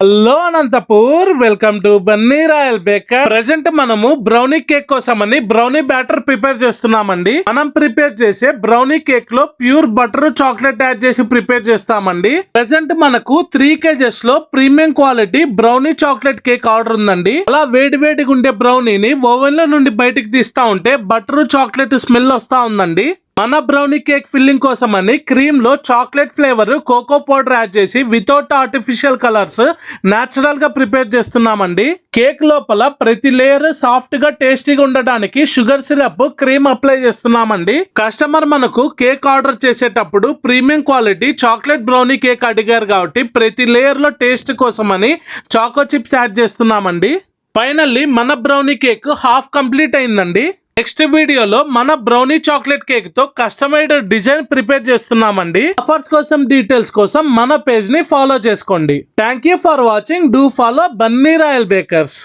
Hello Anantapur, welcome to Bunny royal baker. Present మనము brownie cake కోసమని brownie batter prepare చేస్తున్నామండి. మనం ప్రిపేర్ చేసే బ్రౌనీ కేక్ లో ప్యూర్ బటర్ చాక్లెట్ యాడ్ చేసి ప్రిపేర్ చేస్తామండి. ప్రెసెంట్ మనకు 3 kgs లో premium quality brownie chocolate cake order ఉందండి. అలా వేడిగా ఉండే బ్రౌనీని ఓవెన్ లో నుండి బయటికి తీస్తా ఉంటే బటర్ చాక్లెట్ స్మెల్ వస్తా ఉందండి. మన బ్రౌనీ కేక్ ఫిల్లింగ్ కోసం అని క్రీమ్ లో chocolate flavour cocoa powder add చేసి వితౌట్ ఆర్టిఫిషియల్ కలర్స్ నేచురల్ గా ప్రిపేర్ చేస్తున్నామండి. కేక్ లోపల ప్రతి లేయర్ సాఫ్ట్ గా టేస్టీగా ఉండడానికి షుగర్ సిరప్ క్రీమ్ అప్లై చేస్తున్నామండి. కస్టమర్ మనకు కేక్ ఆర్డర్ చేసేటప్పుడు premium quality chocolate brownie cake అడిగారు కాబట్టి ప్రతి లేయర్ లో టేస్ట్ కోసం అని చాకో చిప్స్ యాడ్ చేస్తున్నామండి. ఫైనల్లీ మన బ్రౌనీ కేక్ హాఫ్ కంప్లీట్ అయిందండి. నెక్స్ట్ వీడియోలో మన బ్రౌనీ చాక్లెట్ కేక్ తో కస్టమైజ్డ్ డిజైన్ ప్రిపేర్ చేస్తున్నామండి. ఆఫర్స్ కోసం డీటెయిల్స్ కోసం మన పేజ్ ని ఫాలో చేసుకోండి. Thank you for watching. Do follow Bunny royal baker's.